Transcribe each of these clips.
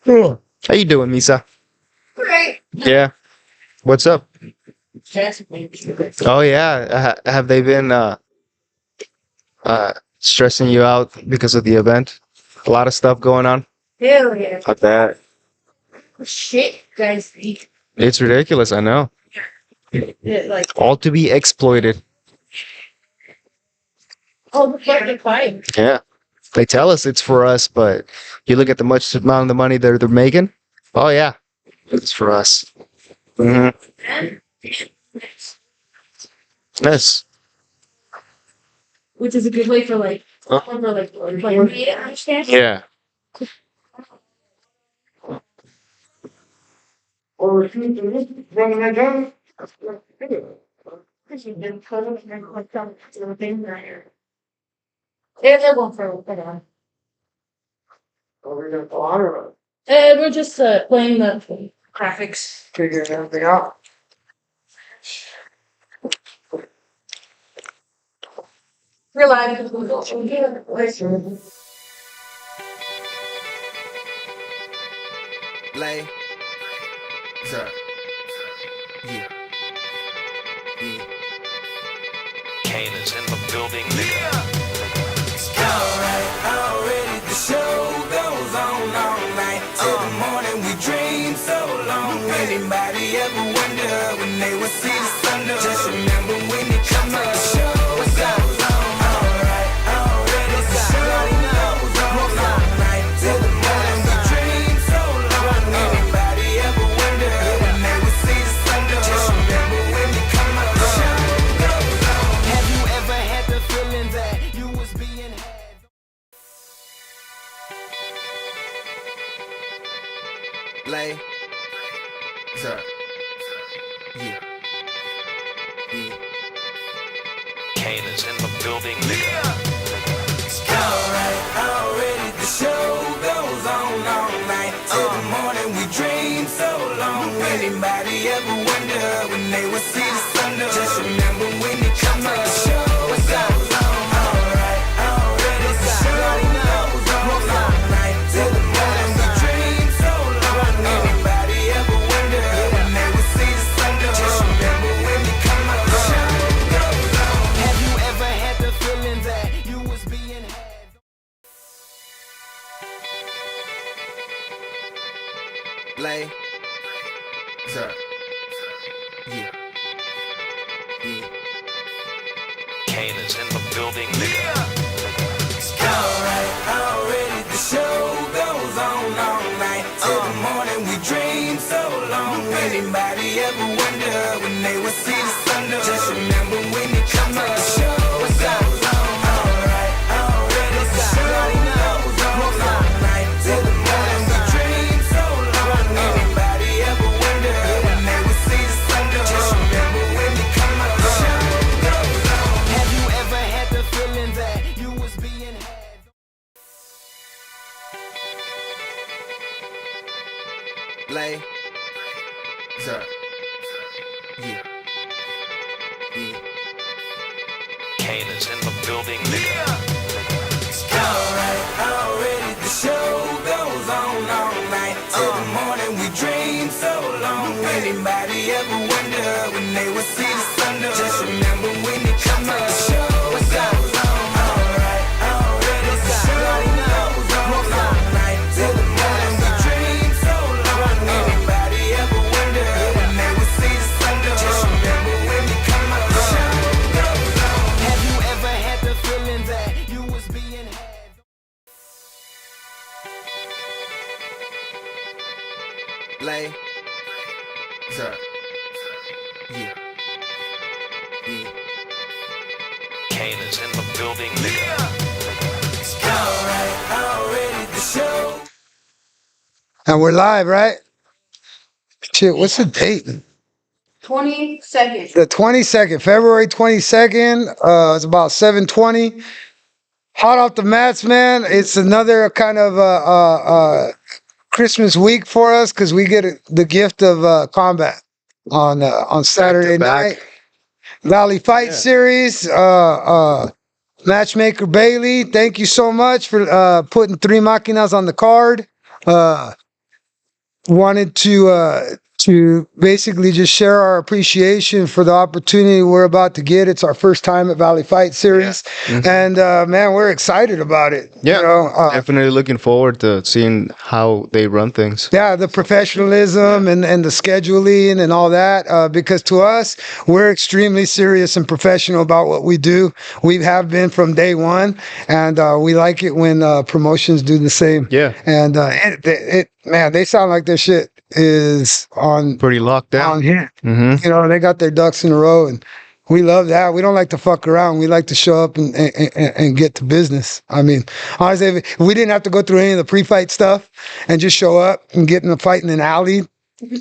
Cool. How you doing, Misa? Right. Yeah. What's up? Oh yeah. Have they been stressing you out because of the event? A lot of stuff going on. Hell yeah. Like that. Shit, guys. It's ridiculous. I know. Like, All to be exploited. oh, the fucking fight. Yeah. They tell us it's for us, but you look at the much amount of the money they're making. Oh yeah, it's for us. Mm-hmm. Yes. Which is a good way for like, Huh? for like me to understand. Yeah. Or if you running my gun. Because you've been put up and like some thing there. Yeah, they're going for it. We're gonna go on or We're just playing the graphics. figuring everything out. We're live because we're going to Lay. Sir. Yeah. Yeah. Kane is in the building, nigga. Alright, already the show goes on all night. Till the morning we dream so long. Anybody ever wonder when they would see the sun? Just remember when you come up. The show goes on. Alright, already the show goes on all night. Till the morning we dream so long. Anybody ever wonder when they would see the sun? Just remember when you come up. The show goes on. Have you ever had the feeling that you was being had? Lay. Sir. Yeah. Yeah. Kane is in the building, nigga. Alright, already the show goes on all night. Till the morning we dream so long. Anybody ever wonder when they would see the sun? Just remember when you come up. The show goes on. Alright, already the show goes on all night. Till the morning we dream so long. Anybody ever wonder when they would see the sun? Just remember when you come up. The show goes on. Have you ever had the feeling that you was being had? Lay. Sir. Yeah. Yeah. Kane is in the building, nigga. Alright, already the show goes on all night. Till the morning we dream so long. Anybody ever wonder when they would see the sun? Just remember when you come up. The show goes on. Alright, already the show goes on all night. Till the morning we dream so long. Anybody ever wonder when they would see the sun? Just remember when you come up. The show goes on. Have you ever had the feeling that you was being had? Lay. Sir. Yeah. Yeah. Kane is in the building, nigga. Alright, already the show goes on all night. Till the morning we dream so long. Anybody ever wonder when they would see the sun? Just remember when you come up. The show goes on. Alright, already the show goes on all night. Till the morning we dream so long. Anybody ever wonder when they would see the sun? Just remember when you come up. The show goes on. Have you ever had the feeling that you was being had? Lay. Sir. Yeah. Yeah. Kane is in the building, nigga. Alright, already the show. And we're live, right? Shit, what's the date? 22nd. The 22nd, February 22nd. It's about 7:20. Hot off the mats, man. It's another kind of Christmas week for us because we get the gift of combat on Saturday back. night. Valley Fight Series. Matchmaker Bailey, thank you so much for putting 3 Machinas on the card. Wanted to basically just share our appreciation for the opportunity we're about to get. It's our first time at Valley Fight Series, and man, we're excited about it. Yeah, You know, definitely looking forward to seeing how they run things. yeah, the professionalism and the scheduling and all that, because to us, we're extremely serious and professional about what we do. We have been from day one, and we like it when promotions do the same. Yeah, And man, they sound like their shit is on pretty locked down. here. Mm-hmm. You know, they got their ducks in a row, and we love that. We don't like to fuck around. We like to show up and get to business. I mean, honestly, if we didn't have to go through any of the pre-fight stuff and just show up and get in a fight in an alley,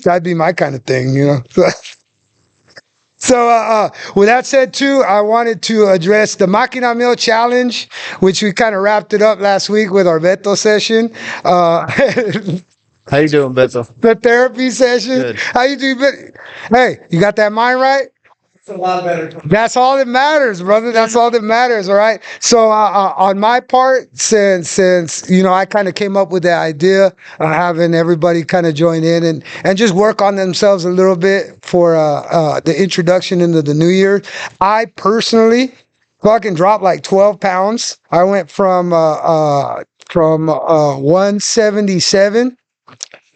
that'd be my kind of thing, you know. So, with that said, too, I wanted to address the Machina Mill Challenge, which we kind of wrapped it up last week with our Beto session. How you doing, Beto? The therapy session. Good. How you doing? Hey, you got that mind right? It's a lot better. That's all that matters, brother. That's all that matters. All right. So on my part, since you know, I kind of came up with the idea of having everybody kind of join in and just work on themselves a little bit for the introduction into the new year. I personally fucking dropped like 12 pounds. I went from 177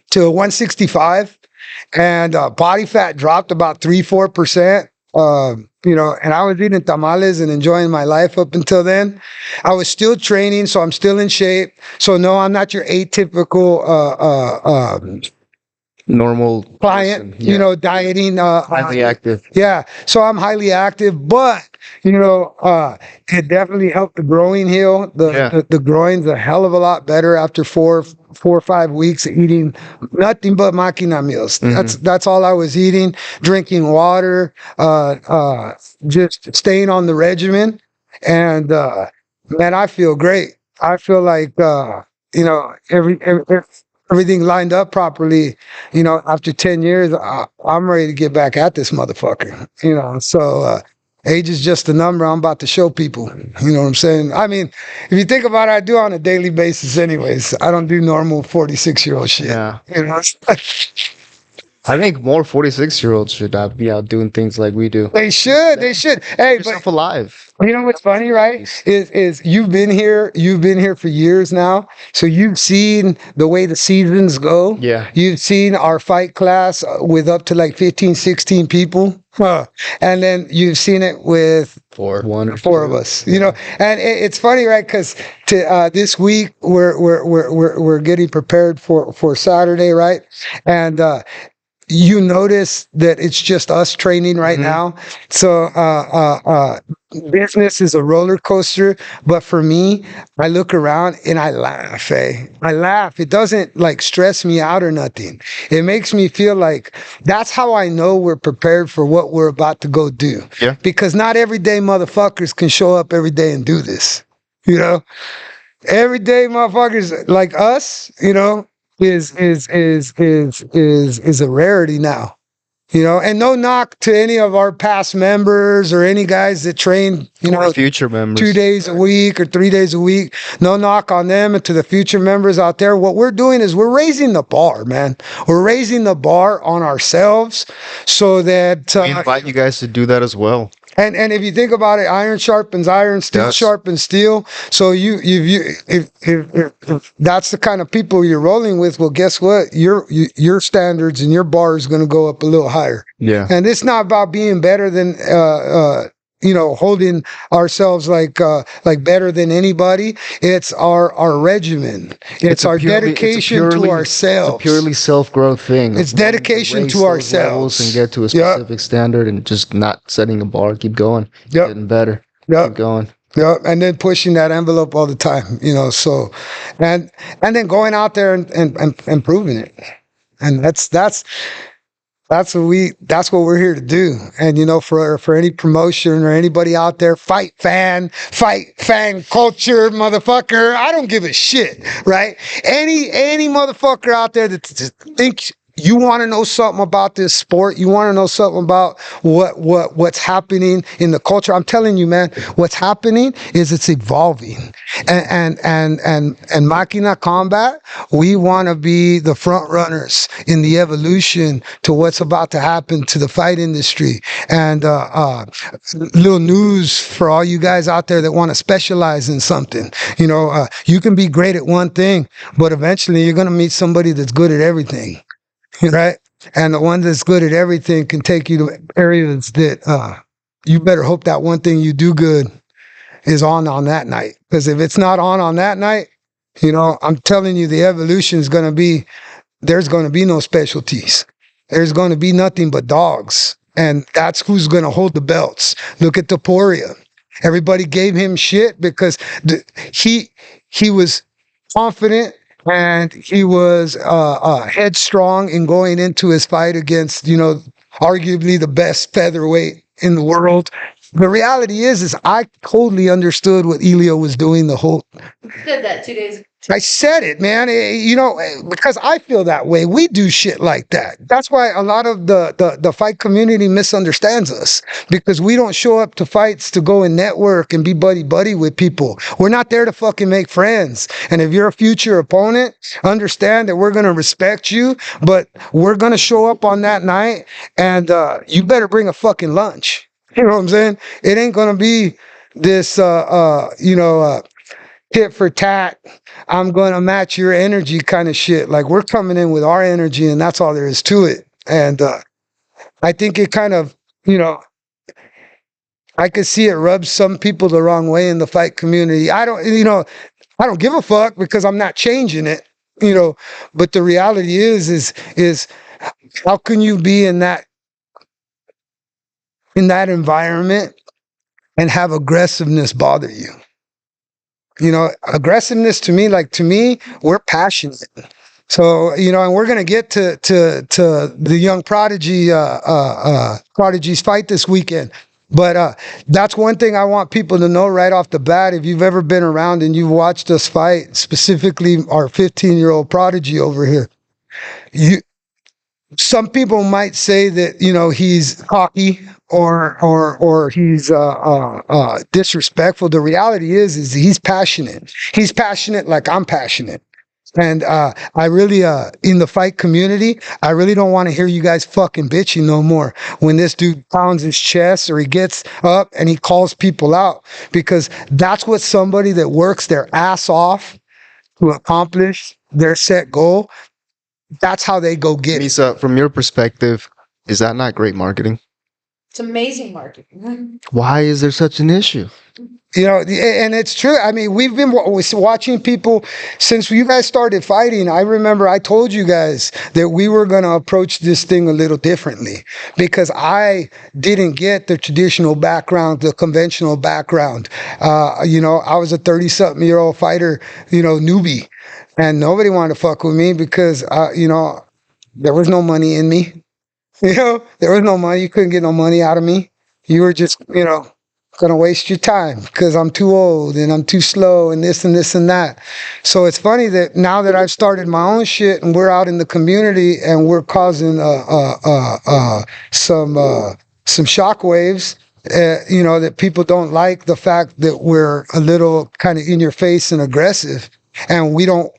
to 165, and body fat dropped about 3-4%. You know, and I was eating tamales and enjoying my life up until then. I was still training, so I'm still in shape. So no, I'm not your atypical Normal client, person. Yeah. you know, dieting. Highly active. Yeah, so I'm highly active, but you know, it definitely helped the growing heal. The growing's a hell of a lot better after 4 or 5 weeks of eating nothing but Machina meals. That's all I was eating, drinking water, just staying on the regimen, and man, I feel great. I feel like you know, everything lined up properly. You know, after 10 years, I'm ready to get back at this motherfucker. You know, so age is just a number. I'm about to show people. You know what I'm saying? I mean, if you think about it, I do it on a daily basis anyways. I don't do normal 46-year-old shit. Yeah. You know? I think more 46-year-olds should be out doing things like we do. They should. Hey, Keep but yourself alive. you know what's funny, right? Is you've been here for years now, so you've seen the way the seasons go. Yeah. You've seen our fight class with up to like 15, 16 people. And then you've seen it with One or four of us, you know. And it's funny, right? Because this week we're getting prepared for Saturday, right? And you notice that it's just us training right now. So business is a roller coaster, but for me, I look around and I laugh. I laugh. It doesn't like stress me out or nothing. It makes me feel like that's how I know we're prepared for what we're about to go do. Yeah. Because not everyday motherfuckers can show up every day and do this. You know, everyday motherfuckers like us, you know, is a rarity now, you know. And no knock to any of our past members or any guys that train, you know, future members. 2 days a week or 3 days a week. No knock on them and to the future members out there. What we're doing is we're raising the bar, man. We're raising the bar on ourselves so that We invite you guys to do that as well. and if you think about it, iron sharpens iron, steel Yes. sharpens steel. So if that's the kind of people you're rolling with, well, guess what? Your standards and your bar is going to go up a little higher. Yeah. And it's not about being better than you know, holding ourselves like better than anybody. It's our regimen. It's our dedication to ourselves. It's a purely self-growth thing. It's dedication Raise to those ourselves. levels and get to a Yeah. specific standard and just not setting a bar. Keep going. Yep. Getting better. Yep. Keep going. Yeah, and then pushing that envelope all the time, you know. So, and then going out there and proving it, and that's what we're here to do. And you know, for any promotion or anybody out there, fight fan culture, motherfucker. I don't give a shit, right? Any motherfucker out there that you want to know something about this sport, you want to know something about what's happening in the culture. I'm telling you, man, what's happening is it's evolving. And Machina Combat, we want to be the front runners in the evolution to what's about to happen to the fight industry. And little news for all you guys out there that want to specialize in something. You can be great at one thing, but eventually you're going to meet somebody that's good at everything. Right? And the one that's good at everything can take you to areas that you better hope that one thing you do good is on that night. Because if it's not on that night, I'm telling you, the evolution is going to be, there's going to be no specialties. There's going to be nothing but dogs. And that's who's going to hold the belts. Look at Topuria. Everybody gave him shit because he was confident. And he was headstrong in going into his fight against, arguably the best featherweight in the world. The reality is I totally understood what Elio was doing the whole. You said that 2 days ago. I said it, man. Because I feel that way. We do shit like that. That's why a lot of the fight community misunderstands us, because we don't show up to fights to go and network and be buddy with people. We're not there to fucking make friends. And if you're a future opponent, understand that we're going to respect you, but we're going to show up on that night, and you better bring a fucking lunch. You know what I'm saying? It ain't going to be this, tit for tat, I'm going to match your energy kind of shit. Like, we're coming in with our energy, and that's all there is to it. And I think it kind of, I could see it rubs some people the wrong way in the fight community. I don't give a fuck because I'm not changing it, but the reality is how can you be in that environment and have aggressiveness bother you? Aggressiveness to me, we're passionate. So, and we're going to get to the young prodigies fight this weekend. But that's one thing I want people to know right off the bat. If you've ever been around and you've watched us fight, specifically our 15-year-old prodigy over here, some people might say that, he's cocky or he's disrespectful. The reality is he's passionate. He's passionate like I'm passionate. And I really, in the fight community, I really don't want to hear you guys fucking bitching no more when this dude pounds his chest or he gets up and he calls people out, because that's what somebody that works their ass off to accomplish their set goal, that's how they go get it. Misa, from your perspective, is that not great marketing? It's amazing marketing. Why is there such an issue? And it's true. I mean, we've been watching people since you guys started fighting. I remember I told you guys that we were going to approach this thing a little differently, because I didn't get the traditional background, the conventional background. I was a 30-something-year-old fighter, newbie, and nobody wanted to fuck with me because, there was no money in me. There was no money. You couldn't get no money out of me. You were just, going to waste your time because I'm too old and I'm too slow and this and this and that. So it's funny that now that I've started my own shit and we're out in the community and we're causing some shockwaves, that people don't like the fact that we're a little kind of in your face and aggressive, and we don't,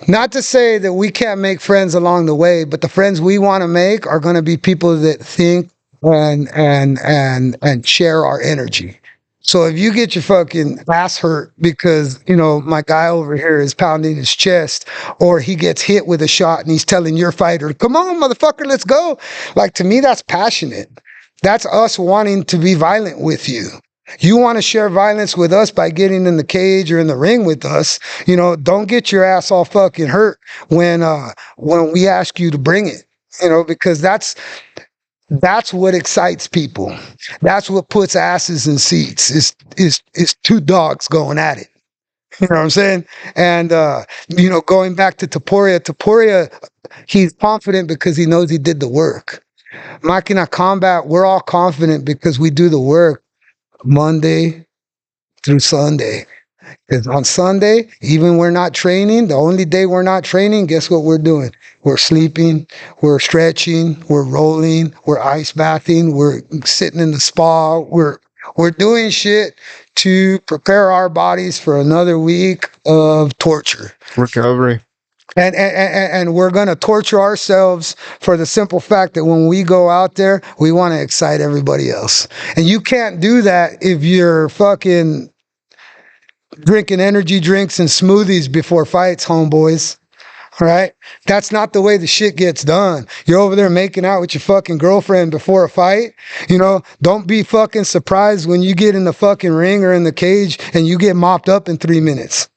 not to say that we can't make friends along the way, but the friends we want to make are going to be people that think and share our energy. So if you get your fucking ass hurt because, my guy over here is pounding his chest, or he gets hit with a shot and he's telling your fighter, come on, motherfucker, let's go. Like, to me, that's passionate. That's us wanting to be violent with you. You want to share violence with us by getting in the cage or in the ring with us. Don't get your ass all fucking hurt when we ask you to bring it, because that's what excites people. That's what puts asses in seats, is two dogs going at it. You know what I'm saying? And, going back to Topuria, he's confident because he knows he did the work. Machina Combat, we're all confident because we do the work Monday through Sunday. Because on Sunday, even we're not training, the only day we're not training, guess what we're doing? We're sleeping, we're stretching, we're rolling, we're ice bathing, we're sitting in the spa, we're doing shit to prepare our bodies for another week of torture. Recovery. And we're going to torture ourselves for the simple fact that when we go out there, we want to excite everybody else. And you can't do that if you're fucking drinking energy drinks and smoothies before fights, homeboys. All right? That's not the way the shit gets done. You're over there making out with your fucking girlfriend before a fight. You know, don't be fucking surprised when you get in the fucking ring or in the cage and you get mopped up in 3 minutes.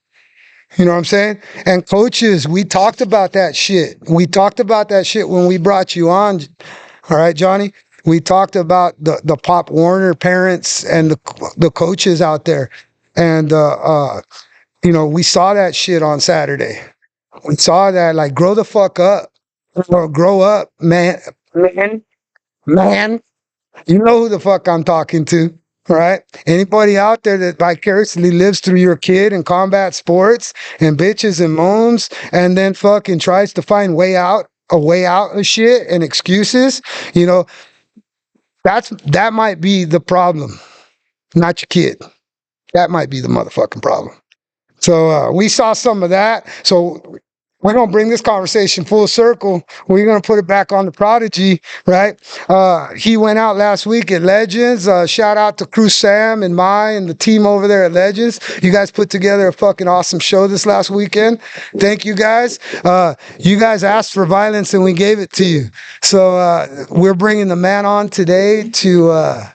You know what I'm saying? And coaches, we talked about that shit. We talked about that shit when we brought you on. All right, Johnny? We talked about the Pop Warner parents and the coaches out there. And, you know, we saw that shit on Saturday. We saw that, like, grow the fuck up. Or grow up, man. Man. You know who the fuck I'm talking to. Right? Anybody out there that vicariously lives through your kid in combat sports and bitches and moans and then fucking tries to find a way out of shit and excuses, you know, that might be the problem, not your kid. That might be the motherfucking problem. So we saw some of that. So we're going to bring this conversation full circle. We're going to put it back on the Prodigy, right? He went out last week at Legends. Shout out to Crew Sam and Mai and the team over there at Legends. You guys put together a fucking awesome show this last weekend. Thank you guys. You guys asked for violence and we gave it to you. So we're bringing the man on today to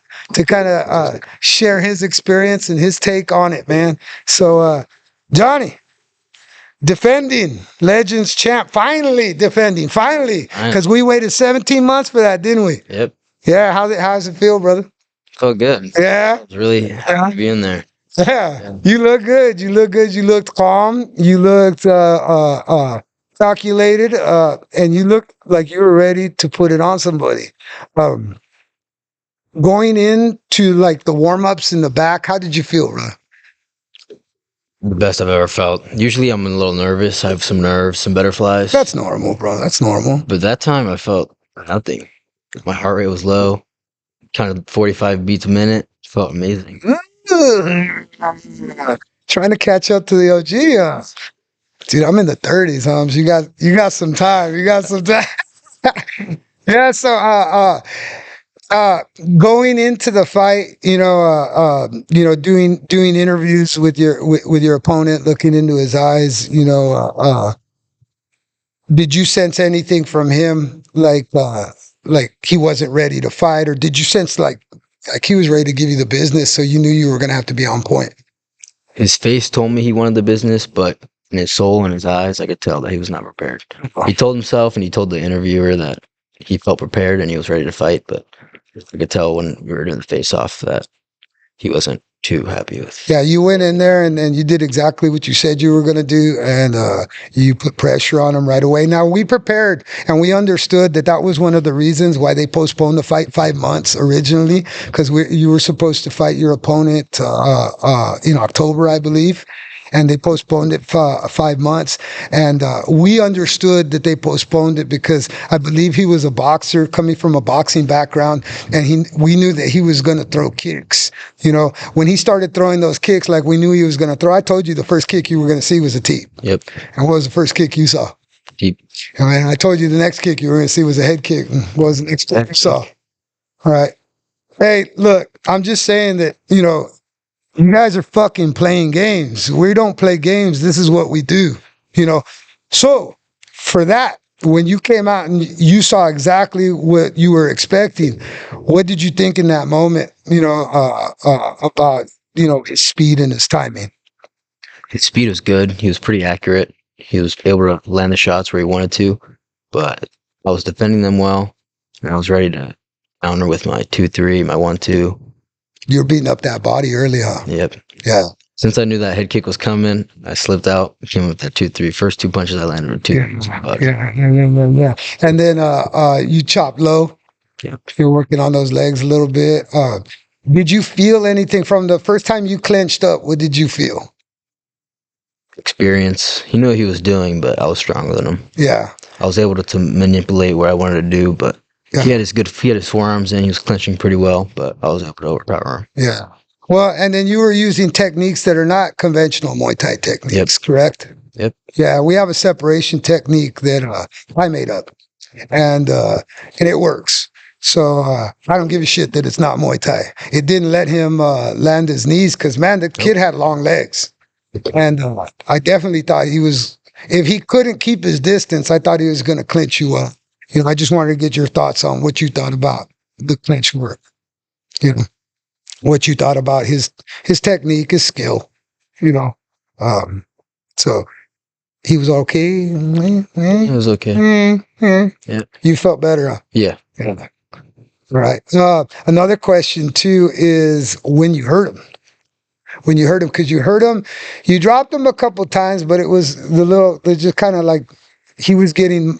kind of share his experience and his take on it, man. So, Johnny. Defending Legends champ, finally, because we waited 17 months for that, didn't we? Yep. Yeah, how's it feel, brਦਰ? Felt good. Yeah. I was really happy to be in there. Yeah. You look good. You looked calm. You looked calculated, and you looked like you were ready to put it on somebody. Going into like the warm-ups in the back, how did you feel, bro? The best I've ever felt. Usually I'm a little nervous. I have some nerves, some butterflies. That's normal, bro. That's normal. But that time I felt nothing. My heart rate was low, kind of 45 beats a minute. It felt amazing. Trying to catch up to the OG, dude. I'm in the 30s, Hums. You got some time. Yeah. So going into the fight, doing interviews with your opponent, looking into his eyes, did you sense anything from him like he wasn't ready to fight, or did you sense like he was ready to give you the business, so you knew you were going to have to be on point? His face told me he wanted the business, but in his soul and his eyes, I could tell that he was not prepared. He told himself and he told the interviewer that he felt prepared and he was ready to fight, but I could tell when we were doing the face-off that he wasn't too happy with. Yeah, you went in there and you did exactly what you said you were going to do, and you put pressure on him right away. Now, we prepared and we understood that was one of the reasons why they postponed the fight 5 months originally, because you were supposed to fight your opponent in October, I believe. And they postponed it 5 months. And we understood that they postponed it because I believe he was a boxer coming from a boxing background. And we knew that he was going to throw kicks. When he started throwing those kicks like we knew he was going to throw, I told you the first kick you were going to see was a teep. Yep. And what was the first kick you saw? Teep. And I told you the next kick you were going to see was a head kick. What was the next kick you saw? All right. Hey, look, I'm just saying that, you guys are fucking playing games. We don't play games. This is what we do, So for that, when you came out and you saw exactly what you were expecting, what did you think in that moment, about, his speed and his timing? His speed was good. He was pretty accurate. He was able to land the shots where he wanted to, but I was defending them well, and I was ready to counter with my 2-3, my 1-2. You were beating up that body early, huh? Yep. Yeah. Since I knew that head kick was coming, I slipped out, came with that 2-3. First 2 punches I landed with 2. Yeah. And then you chopped low. Yeah. You're working on those legs a little bit. Did you feel anything from the first time you clenched up? What did you feel? experience. He knew what he was doing, but I was stronger than him. Yeah. I was able to manipulate what I wanted to do, but Yeah. he had his forearms in. He was clinching pretty well, but I was able to overpower him. Yeah. Well, and then you were using techniques that are not conventional Muay Thai techniques, correct? Yep. Yeah, we have a separation technique that I made up, and it works. So I don't give a shit that it's not Muay Thai. It didn't let him land his knees because, man, the kid had long legs, and I definitely thought he was. If he couldn't keep his distance, I thought he was going to clinch you up. You know, I just wanted to get your thoughts on what you thought about the clinch work. You know, what you thought about his technique, his skill. You know, so he was okay. It was okay. Yeah. You felt better. Huh? Yeah. Yeah. Right. Another question too is when you hurt him. When you hurt him, because you hurt him, you dropped him a couple times, but it was just kind of like he was getting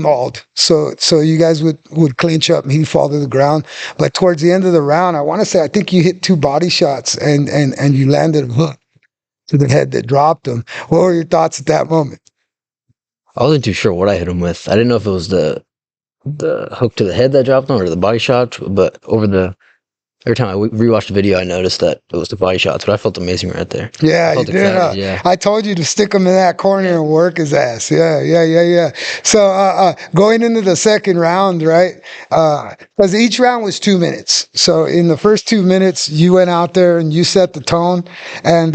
mauled. So you guys would clinch up and he'd fall to the ground. But towards the end of the round, I think you hit 2 body shots and you landed a hook to the head that dropped him. What were your thoughts at that moment? I wasn't too sure what I hit him with. I didn't know if it was the hook to the head that dropped him or the body shot, but every time I rewatched the video, I noticed that it was the body shots, but I felt amazing right there. Yeah, you Felt did. excited, yeah. I told you to stick him in that corner and work his ass. Yeah. So going into the second round, right? Because each round was 2 minutes. So in the first 2 minutes, you went out there and you set the tone. And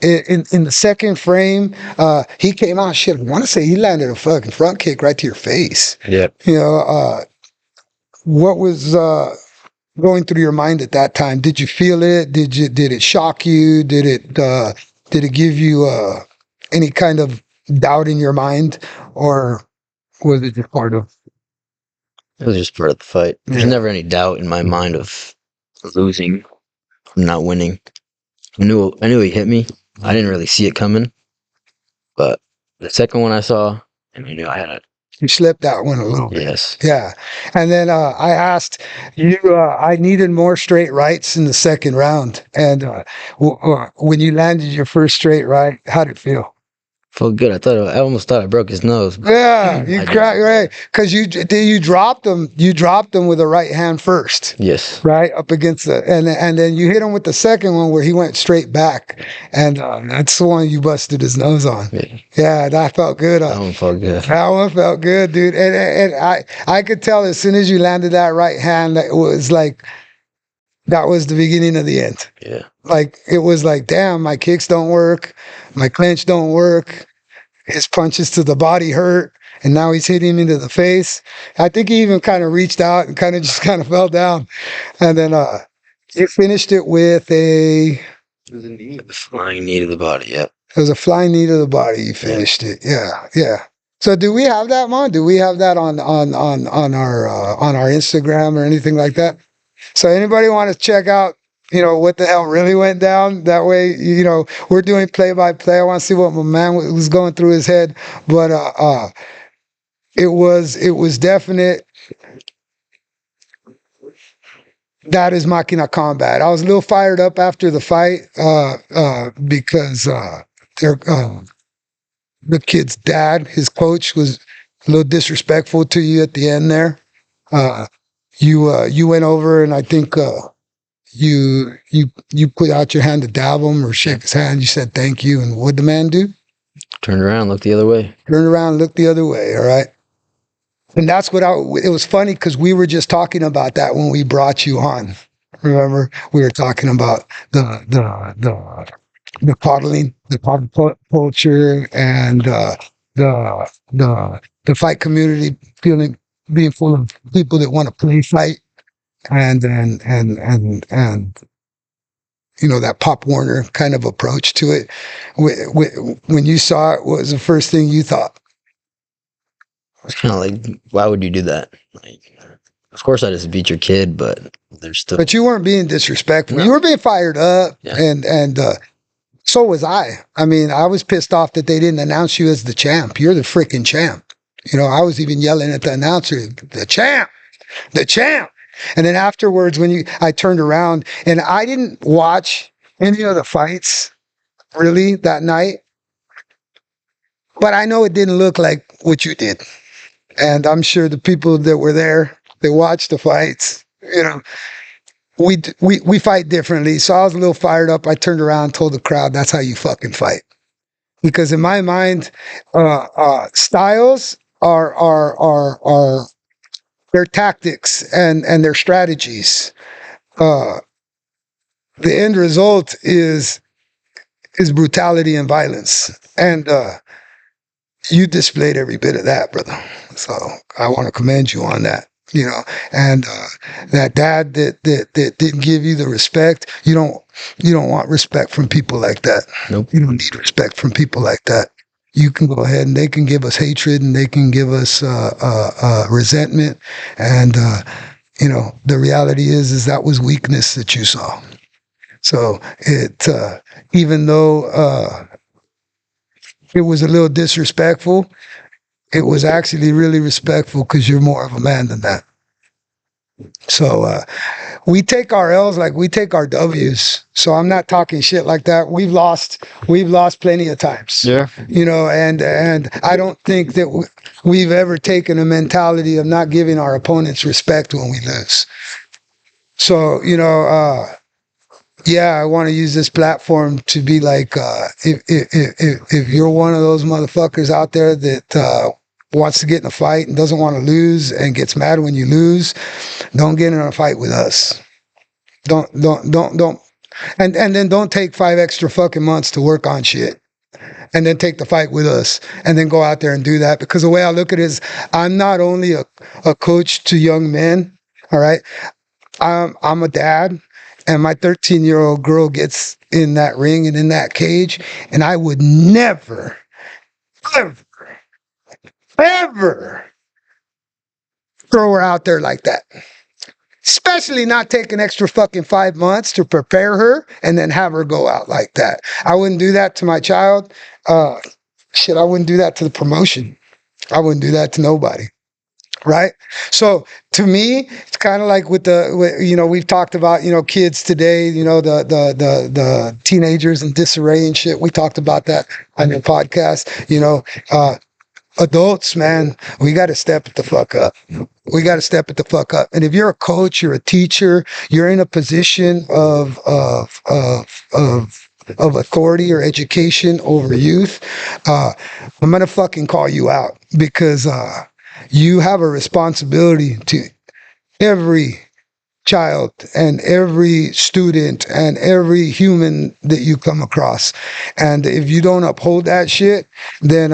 in the second frame, he came out. Shit, I want to say he landed a fucking front kick right to your face. Yeah. You know, what was going through your mind at that time? Did you feel it? Did it shock you? Did it give you any kind of doubt in your mind, or was it just part of? It was just part of the fight. There's Yeah. never any doubt in my mind of losing, not winning. I knew he hit me. I didn't really see it coming, but the second one I saw, and I knew I had it. You slipped that one a little bit. Yes. Yeah. And then I asked you, I needed more straight rights in the second round. And when you landed your first straight right, how did it feel? Felt good. I almost thought I broke his nose. Yeah, you I cracked, right? Because you dropped him. You dropped him with a right hand first. Yes. Right up against and then you hit him with the second one where he went straight back, and that's the one you busted his nose on. Yeah. Yeah, that felt good. That one felt good. That one felt good, dude. And I could tell as soon as you landed that right hand, that it was like that was the beginning of the end. Yeah. Like it was like, damn, my kicks don't work, my clinch don't work, his punches to the body hurt, and now he's hitting me to the face. I think he even kind of reached out and kind of fell down, and then you finished it with a Flying knee to the body. Yep. it was a flying knee to the body. You finished it, yeah. So do we have that, Mon? Do we have that on our Instagram or anything like that? So anybody want to check out, what the hell really went down? That way, we're doing play-by-play. I want to see what my man was going through his head. But it was definite. That is Machina Combat. I was a little fired up after the fight because the kid's dad, his coach, was a little disrespectful to you at the end there. You went over and I think you put out your hand to dab him or shake his hand. You said thank you, and what'd the man do? Turned around, looked the other way. Turned around, looked the other way. All right, and that's what it was funny because we were just talking about that when we brought you on. Remember, we were talking about the coddling, the coddle culture, and the fight community being full of people that want to play fight, and that Pop Warner kind of approach to it. When you saw it, what was the first thing you thought? It's kind of like, why would you do that? Like, of course, I just beat your kid, but there's still. But you weren't being disrespectful. No. You were being fired up, Yeah. and so was I. I mean, I was pissed off that they didn't announce you as the champ. You're the freaking champ. I was even yelling at the announcer, the champ. And then afterwards, I turned around, and I didn't watch any of the fights really that night. but I know it didn't look like what you did. And I'm sure the people that were there, they watched the fights, you know, we fight differently. So I was a little fired up. I turned around and told the crowd, that's how you fucking fight. Because in my mind, styles are their tactics and their strategies. The end result is brutality and violence. And you displayed every bit of that, brother. So I want to commend you on that. You know, and that dad that didn't give you the respect, you don't want respect from people like that. Nope. You don't need respect from people like that. You can go ahead and they can give us hatred and they can give us resentment, and you know, the reality is that was weakness that you saw. So it even though it was a little disrespectful, it was actually really respectful because you're more of a man than that. So we take our L's like we take our W's. So I'm not talking shit like that. We've lost plenty of times. Yeah. You know, and I don't think that we've ever taken a mentality of not giving our opponents respect when we lose. So, you know, yeah, I want to use this platform to be like, if you're one of those motherfuckers out there that wants to get in a fight and doesn't want to lose and gets mad when you lose, don't get in a fight with us. Don't. And then don't take 5 extra fucking months to work on shit. And then take the fight with us and then go out there and do that. Because the way I look at it is I'm not only a coach to young men, all right? I'm a dad, and my 13-year-old girl gets in that ring and in that cage, and I would never, ever throw her out there like that. Especially not take an extra fucking 5 months to prepare her and then have her go out like that. I wouldn't do that to my child. Shit, I wouldn't do that to the promotion. I wouldn't do that to nobody. Right? So to me, it's kind of like with you know, we've talked about, you know, kids today, you know, the teenagers in disarray and shit. We talked about that on your podcast, you know, adults, man, we got to step it the fuck up. We got to step it the fuck up. And if you're a coach, you're a teacher, you're in a position of authority or education over youth, I'm going to fucking call you out because you have a responsibility to every child and every student and every human that you come across. And if you don't uphold that shit, then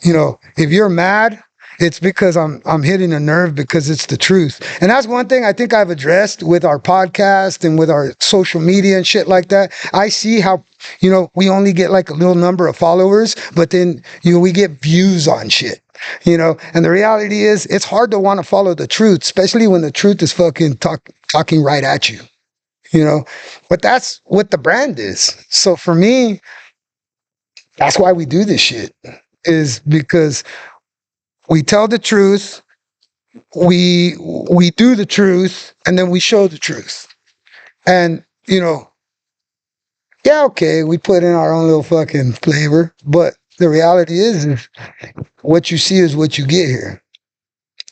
you know, if you're mad, it's because I'm hitting a nerve because it's the truth. And that's one thing I think I've addressed with our podcast and with our social media and shit like that. I see how, you know, we only get like a little number of followers, but then, you know, we get views on shit, you know. And the reality is it's hard to want to follow the truth, especially when the truth is fucking talking right at you, you know. But that's what the brand is. So for me, that's why we do this shit, is because we tell the truth, we do the truth, and then we show the truth. And, you know, yeah, okay, we put in our own little fucking flavor, but the reality is what you see is what you get here.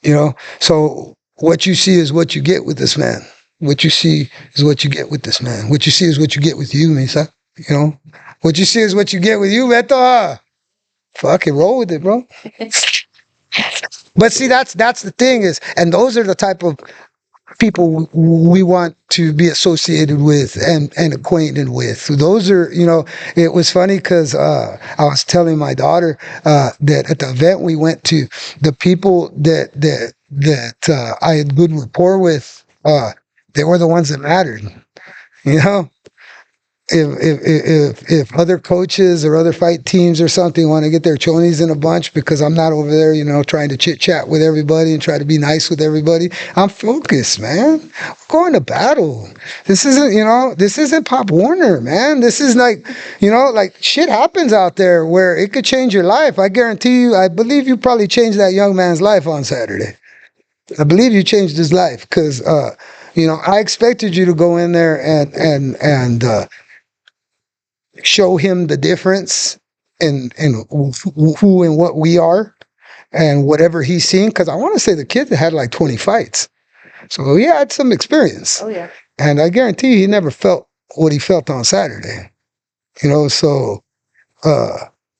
You know, so what you see is what you get with this man. What you see is what you get with this man. What you see is what you get with you, Misa. You know, what you see is what you get with you, Beto. Fucking roll with it, bro. But see, that's the thing is, and those are the type of people we want to be associated with and acquainted with. So those are, you know, it was funny because I was telling my daughter that at the event we went to, the people that I had good rapport with, they were the ones that mattered, you know. If other coaches or other fight teams or something want to get their chonies in a bunch because I'm not over there, you know, trying to chit chat with everybody and try to be nice with everybody, I'm focused, man. We're going to battle. This isn't, you know, this isn't Pop Warner, man. This is like, you know, like shit happens out there where it could change your life. I guarantee you, I believe you probably changed that young man's life on Saturday. I believe you changed his life because, you know, I expected you to go in there and show him the difference who and what we are and whatever he's seen. Because I want to say the kid had like 20 fights. So he had some experience. Oh yeah. And I guarantee he never felt what he felt on Saturday. You know, so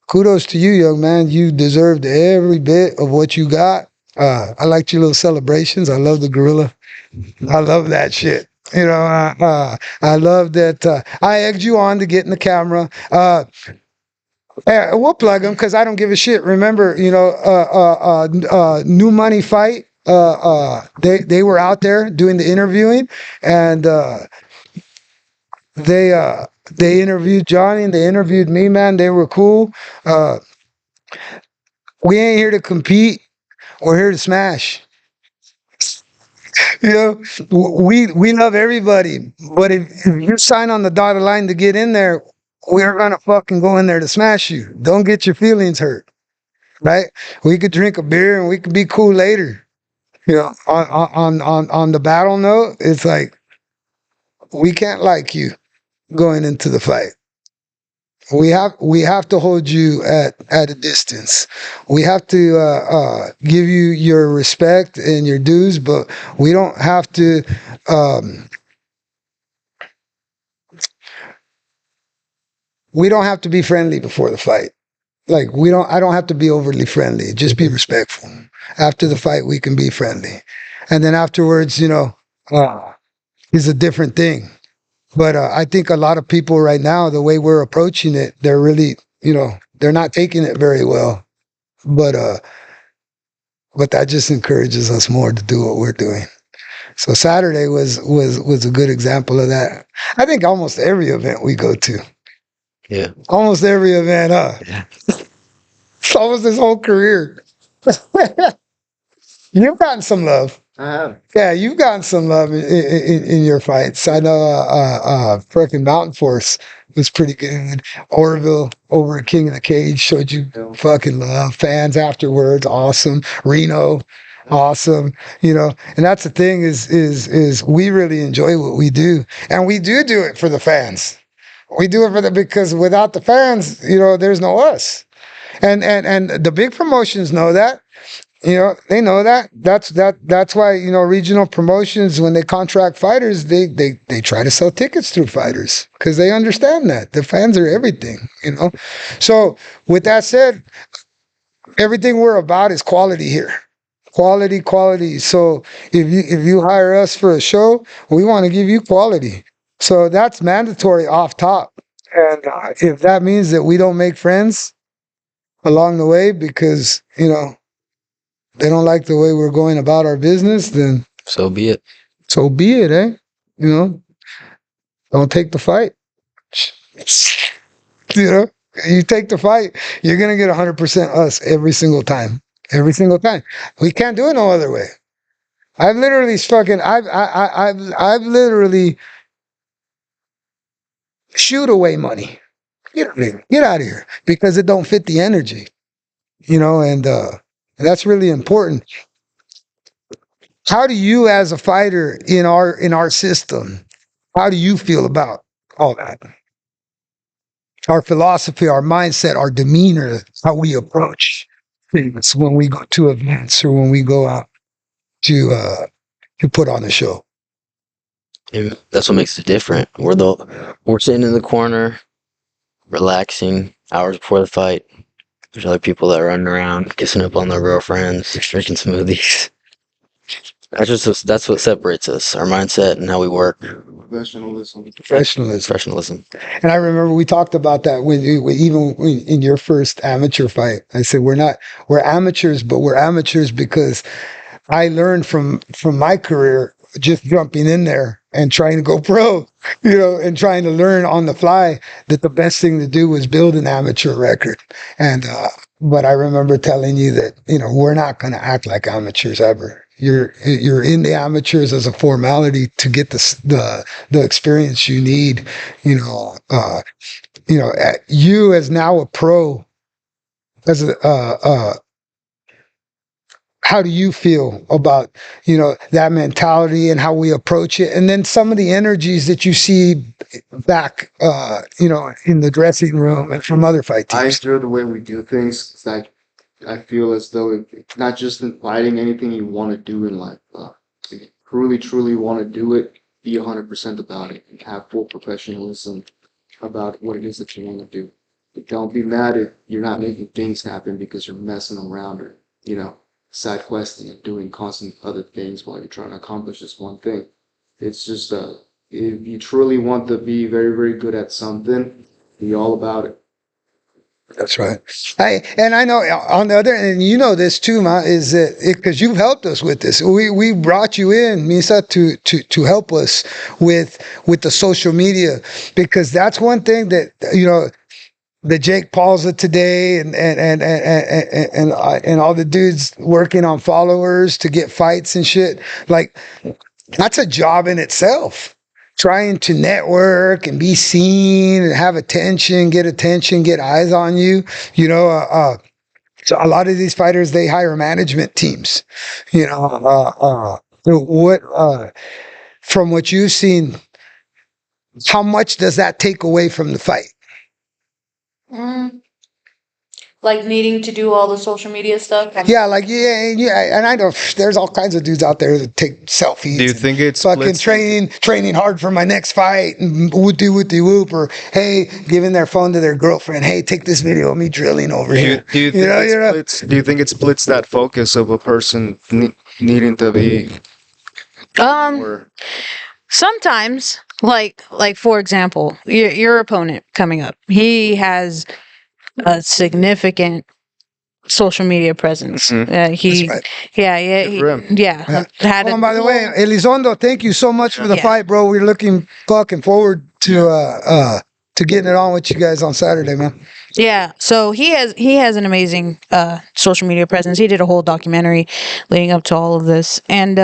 kudos to you, young man. You deserved every bit of what you got. I liked your little celebrations. I love the gorilla. I love that shit. You know, I love that. I egged you on to get in the camera. We'll plug them because I don't give a shit. Remember, you know, New Money Fight. They were out there doing the interviewing, and they interviewed Johnny and they interviewed me. Man, they were cool. We ain't here to compete. We're here to smash. You know, we love everybody, but if you sign on the dotted line to get in there, we're gonna fucking go in there to smash you. Don't get your feelings hurt, right? We could drink a beer and we could be cool later. You know, on the battle note, it's like we can't like you going into the fight. We have to hold you at a distance. We have to give you your respect and your dues, but we don't have to be friendly before the fight. Like I don't have to be overly friendly. Just be respectful. After the fight, we can be friendly, and then afterwards, you know, is a different thing. But I think a lot of people right now, the way we're approaching it, they're really, you know, they're not taking it very well. But that just encourages us more to do what we're doing. So Saturday was a good example of that. I think almost every event we go to. Yeah. Almost every event, Yeah. It's almost his whole career. You've gotten some love. Yeah, you've gotten some love in your fights. I know freaking Mountain Force was pretty good. Orville over at King of the Cage showed you fucking love. Fans afterwards, awesome. Reno, awesome. You know, and that's the thing is we really enjoy what we do. And we do it for the fans. We do it for because without the fans, you know, there's no us. And the big promotions know that. You know, they know that. That's why, you know, regional promotions, when they contract fighters, they try to sell tickets through fighters because they understand that the fans are everything, you know. So with that said, everything we're about is quality here. Quality. So if you hire us for a show, we want to give you quality. So that's mandatory off top. And if that means that we don't make friends along the way because, you know, they don't like the way we're going about our business, then So be it. so be it, eh? You know, don't take the fight. You know, you take the fight, you're gonna get 100% us every single time. Every single time. We can't do it no other way. I've literally shoot away money. Get out of here because it don't fit the energy. You know, and that's really important. How do you, as a fighter in our system, how do you feel about all that? Our philosophy, our mindset, our demeanor, how we approach things when we go to events or when we go out to put on a show. And that's what makes it different. We're sitting in the corner, relaxing hours before the fight. There's other people that are running around, kissing up on their girlfriends, drinking smoothies. That's what separates us, our mindset and how we work. Professionalism. And I remember we talked about that even in your first amateur fight. I said we're amateurs, but we're amateurs because I learned from my career just jumping in there and trying to go pro, you know, and trying to learn on the fly that the best thing to do was build an amateur record. And but I remember telling you that, you know, we're not going to act like amateurs ever. You're in the amateurs as a formality to get the experience you need. You know, you as now a pro, as how do you feel about, that mentality and how we approach it? And then some of the energies that you see back, in the dressing room and from other fight I teams. enjoy the way we do things. It's like I feel as though it's not just in fighting, anything you want to do in life. If you truly want to do it, be 100% about it and have full professionalism about what it is that you want to do. But don't be mad if you're not making things happen because you're messing around or, side questing and doing constant other things while you're trying to accomplish this one thing. It's just, if you truly want to be very, very good at something, be all about it. That's right. I know on the other, and this too, Ma, is that because you've helped us with this. We brought you in, Misa, to help us with the social media, because that's one thing that the Jake Pauls of today and all the dudes working on followers to get fights and shit. Like, that's a job in itself. Trying to network and be seen and have attention, get eyes on you. So a lot of these fighters, they hire management teams. From what you've seen, how much does that take away from the fight? Like needing to do all the social media stuff. Yeah, and I know there's all kinds of dudes out there that take selfies. Do you think it's fucking training hard for my next fight and whoopty whoop, or hey, giving their phone to their girlfriend, hey, take this video of me drilling over here. Do you think it splits that focus of a person needing to be? Or, Sometimes, like for example, your opponent coming up, he has a significant social media presence. Mhm. That's right. Good for him. Had Oh, and by the way, Elizondo, thank you so much for the fight, bro. We're looking fucking forward to getting it on with you guys on Saturday, man. Yeah, so he has an amazing social media presence. He did a whole documentary leading up to all of this, and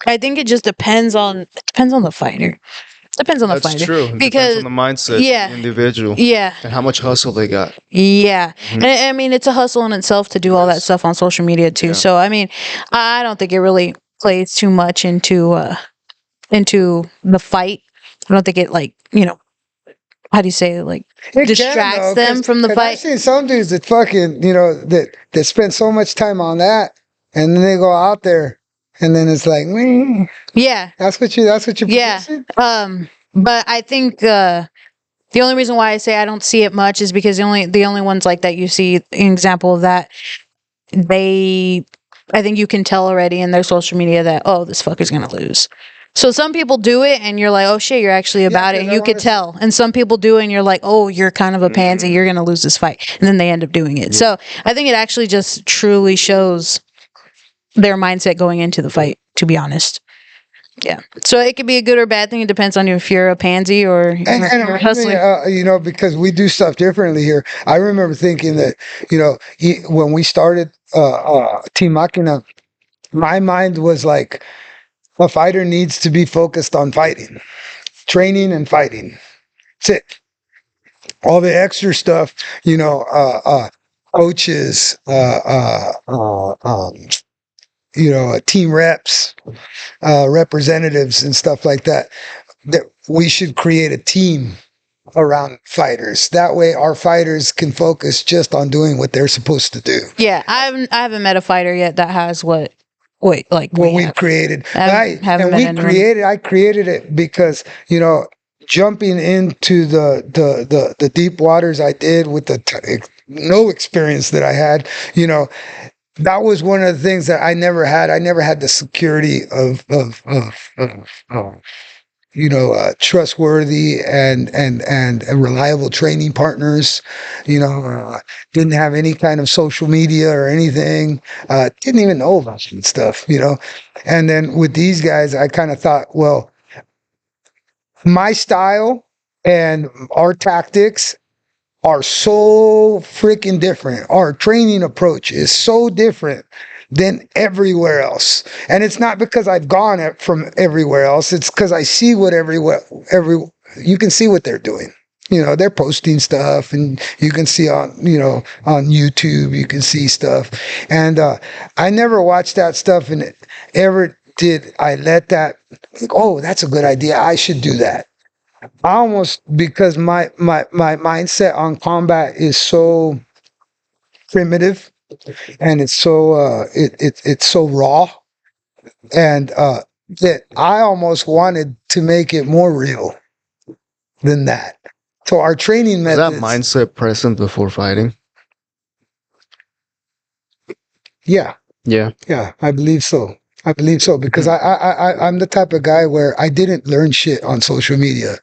I think it just depends on the fighter. Depends on the that's fighter. true. It Because depends on the mindset, yeah. of the individual, yeah, and how much hustle they got. yeah. And I mean, it's a hustle in itself to do all that stuff on social media too. Yeah. So I mean, I don't think it really plays too much into the fight. I don't think it how do you say it? Like It distracts can, though, them from the 'cause fight. I've seen some dudes that fucking, that spend so much time on that, and then they go out there, and then it's like, meh. Yeah. That's what you. Yeah. But I think the only reason why I say I don't see it much is because the only ones like that you see an example of that, I think you can tell already in their social media that, oh, this fucker's gonna lose. So some people do it and you're like, oh shit, you're actually about it, 'cause and I you could wanna tell. And some people do it and you're like, oh, you're kind of a pansy, you're gonna lose this fight. And then they end up doing it. So I think it actually just truly shows their mindset going into the fight, to be honest. Yeah. So it could be a good or bad thing. It depends on if you're a pansy or you're a hustler. Because we do stuff differently here. I remember thinking that, when we started Team Machina, my mind was like, a fighter needs to be focused on fighting, training and fighting. That's it. All the extra stuff, coaches, team reps, representatives and stuff like that, that we should create a team around fighters. That way our fighters can focus just on doing what they're supposed to do. Yeah, I haven't met a fighter yet that has what What we've created. I created it because, jumping into the deep waters I did with no experience that I had, that was one of the things that I never had. I never had the security of trustworthy and reliable training partners. Didn't have any kind of social media or anything. Didn't even know about that stuff. And then with these guys, I kind of thought, well, my style and our tactics are so freaking different. Our training approach is so different than everywhere else. And it's not because I've gone from everywhere else. It's because I see what you can see what they're doing. You know, they're posting stuff, and you can see on, you know, on YouTube, you can see stuff. And I never watched that stuff, and ever did I let that, like, oh, that's a good idea, I should do that. I almost, because my mindset on combat is so primitive, and it's so it's so raw, and that I almost wanted to make it more real than that. So our training Is methods. that mindset present before fighting? Yeah, Yeah. yeah, I believe so. I believe so, because I'm the type of guy where I didn't learn shit on social media.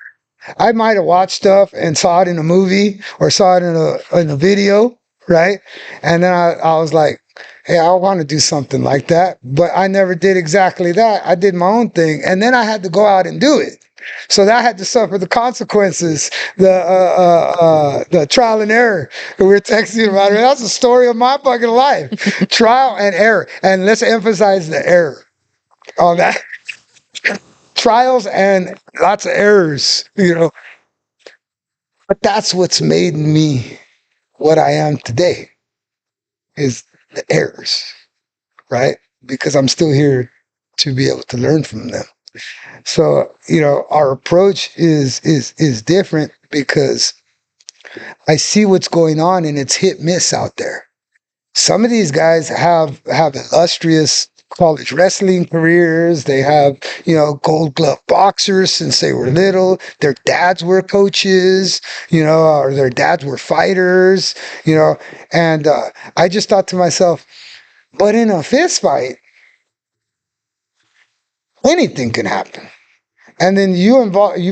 I might have watched stuff and saw it in a movie or saw it in a video, right? And then I was like, hey, I want to do something like that, but I never did exactly that. I did my own thing, and then I had to go out and do it. So that I had to suffer the consequences, the trial and error. We were texting about it. That's the story of my fucking life. Trial and error. And let's emphasize the error on that. Trials and lots of errors, you know. But that's what's made me what I am today, is the errors, right? Because I'm still here to be able to learn from them. So, you know, our approach is different, because I see what's going on, and it's hit miss out there. Some of these guys have illustrious college wrestling careers. They have, you know, gold glove boxers since they were little. Their dads were coaches, you know, or their dads were fighters, you know. And I just thought to myself, but in a fist fight, anything can happen. And then you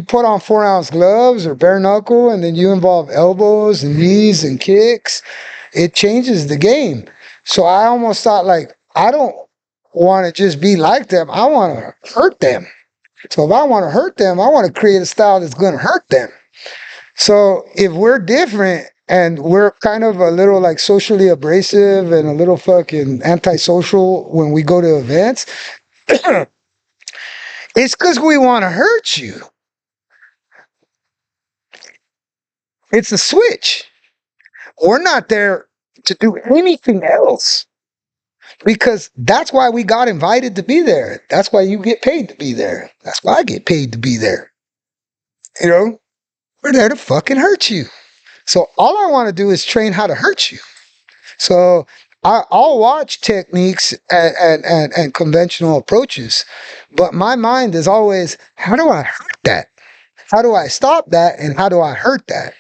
put on 4-ounce gloves or bare knuckle, and then you involve elbows and knees and kicks. It changes the game. So I almost thought, like, I don't want to just be like them. I want to hurt them. So if I want to hurt them, I want to create a style that's going to hurt them. So if we're different and we're kind of a little like socially abrasive and a little fucking antisocial when we go to events, it's because we want to hurt you. It's a switch. We're not there to do anything else, because that's why we got invited to be there. That's why you get paid to be there. That's why I get paid to be there. You know, we're there to fucking hurt you. So all I want to do is train how to hurt you. So I'll watch techniques and conventional approaches, but my mind is always, how do I hurt that? How do I stop that? And how do I hurt that?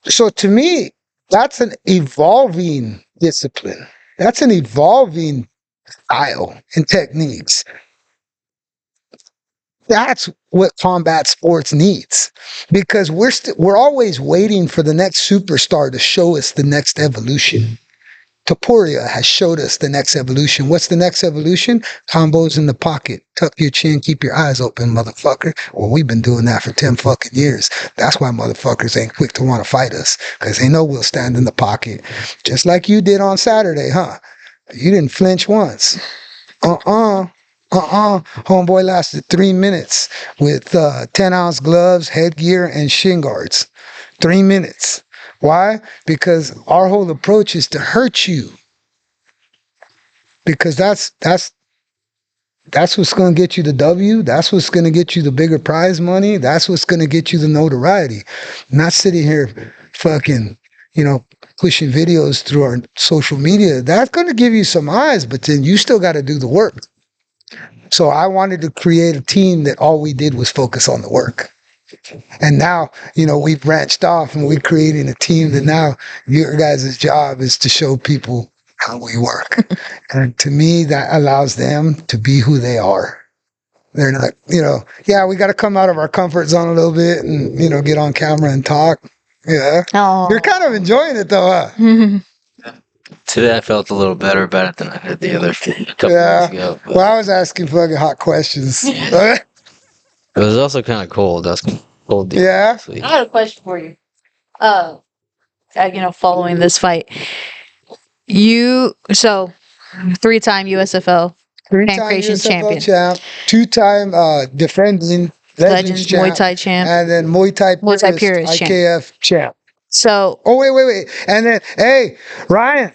So to me, that's an evolving discipline. That's an evolving style and techniques. That's what combat sports needs, because we're always waiting for the next superstar to show us the next evolution. Topuria has showed us the next evolution. What's the next evolution? Combos in the pocket. Tuck your chin, keep your eyes open, motherfucker. Well, we've been doing that for 10 fucking years. That's why motherfuckers ain't quick to want to fight us, because they know we'll stand in the pocket. Just like you did on Saturday, huh? You didn't flinch once. Homeboy lasted 3 minutes with 10-ounce gloves, headgear, and shin guards. 3 minutes. Why? Because our whole approach is to hurt you. Because that's what's going to get you the W. That's what's going to get you the bigger prize money. That's what's going to get you the notoriety. Not sitting here fucking, you know, pushing videos through our social media. That's going to give you some eyes, but then you still got to do the work. So I wanted to create a team that all we did was focus on the work. And now, you know, we've branched off and we're creating a team that now your guys' job is to show people how we work. And to me, that allows them to be who they are. They're not, you know, yeah, we got to come out of our comfort zone a little bit and, you know, get on camera and talk. Yeah. Oh. You're kind of enjoying it though, huh? Today I felt a little better about it than I did the other couple Yeah. days ago. But Well, I was asking fucking hot questions. it was also kind of cold. I was cold Yeah. this week. I had a question for you. You know, following this fight, so 3-time USFL Three-time Pancration USFL champion. champ, 2-time defending Legends Muay champ, Thai champ, and then Muay Thai Muay Thai purist, purist champ. IKF champ. So, Oh wait, and then hey, Ryan,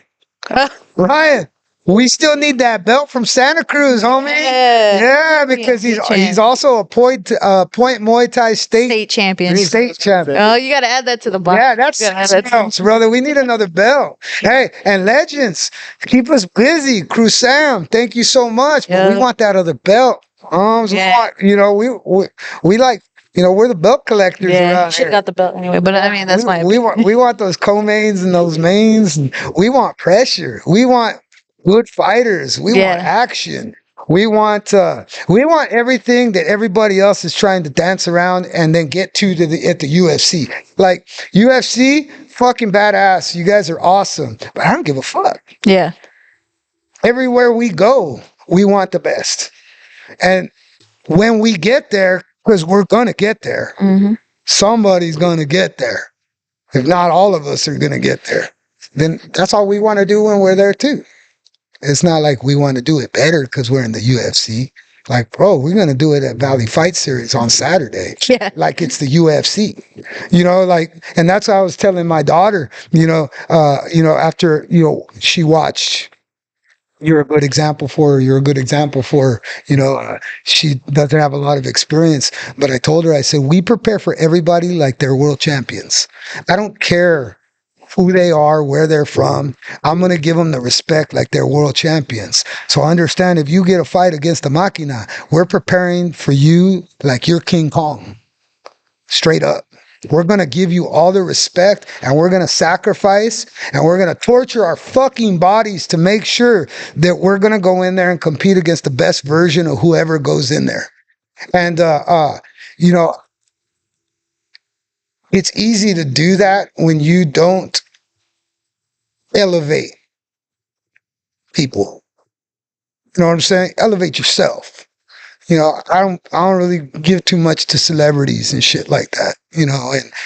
we still need that belt from Santa Cruz, homie. Yeah. Yeah, because State champ. he's also a point Muay Thai state champion. state champion. Oh, you got to add that to the box. Yeah, that's Yeah, six that's- belts, brother. We need another belt. Hey, and legends, keep us busy. Crew Sam, thank you so much. But we Yeah. want that other belt. Yeah. We like, we're the belt collectors Yeah, around should here. got the belt anyway. But I mean, that's my we want those co-mains and those mains, and we want pressure. We want good fighters. We want Yeah. action. We want everything that everybody else is trying to dance around and then get at the UFC. Like UFC, fucking badass. You guys are awesome, but I don't give a fuck. Yeah. Everywhere we go, we want the best. And when we get there, because we're gonna get there, Mm-hmm. somebody's gonna get there. If not all of us are gonna get there, then that's all we want to do when we're there too. It's not like we want to do it better because we're in the UFC. Like, bro, we're gonna do it at Valley Fight Series on Saturday. Yeah. Like it's the UFC. And that's what I was telling my daughter, after, she watched You're a Good Example for her. You're a Good Example for her. She doesn't have a lot of experience, but I told her, I said, we prepare for everybody like they're world champions. I don't care who they are, where they're from. I'm going to give them the respect like they're world champions. So understand, if you get a fight against the Machina, we're preparing for you like you're King Kong. Straight up. We're going to give you all the respect, and we're going to sacrifice, and we're going to torture our fucking bodies to make sure that we're going to go in there and compete against the best version of whoever goes in there. And, it's easy to do that when you don't elevate people. You know what I'm saying? Elevate yourself. I don't really give too much to celebrities and shit like that,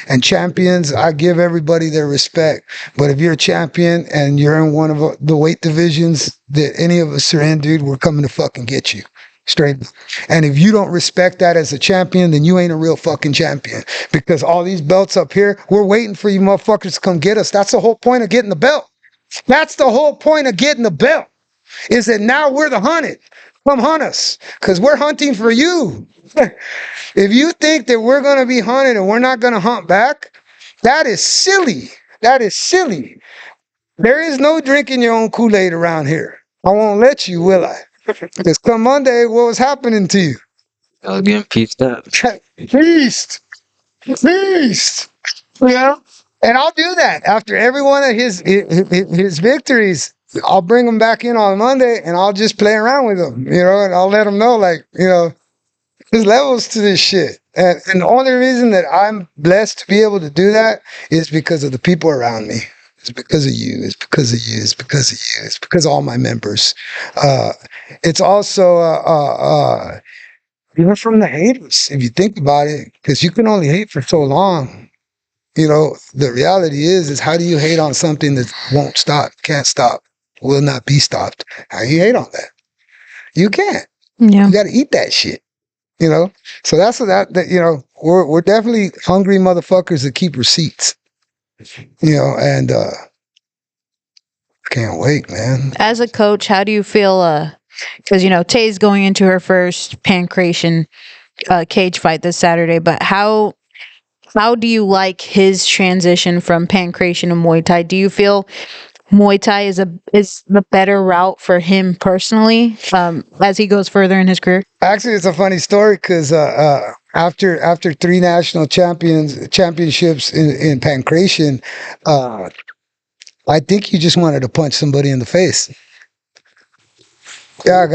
and champions, I give everybody their respect. But if you're a champion and you're in one of the weight divisions that any of us are in, dude, we're coming to fucking get you. Straight. And if you don't respect that as a champion, then you ain't a real fucking champion. Because all these belts up here, we're waiting for you motherfuckers to come get us. That's the whole point of getting the belt. That's the whole point of getting the belt. Is that now we're the hunted. Come hunt us, because we're hunting for you. If you think that we're going to be hunted and we're not going to hunt back, that is silly. That is silly. There is no drinking your own Kool-Aid around here. I won't let you, will I? Because come Monday, what was happening to you? I was getting pieced up. Feast. And I'll do that after every one of his victories. I'll bring him back in on Monday, and I'll just play around with him, and I'll let him know, there's levels to this shit. And the only reason that I'm blessed to be able to do that is because of the people around me. It's because of you. It's because of you. It's because of you. It's because of all my members. It's also even from the haters, if you think about it, because you can only hate for so long. The reality is how do you hate on something that won't stop, can't stop, will not be stopped? How you hate on that? You can't. Yeah. You got to eat that shit. So that's that. We're definitely hungry motherfuckers that keep receipts. And can't wait, man. As a coach, how do you feel? Because Tay's going into her first Pancration cage fight this Saturday, but how do you like his transition from Pancration to Muay Thai? Do you feel Muay Thai is the better route for him personally as he goes further in his career? Actually, it's a funny story because after 3 national championships in Pancration, I think he just wanted to punch somebody in the face. Yeah,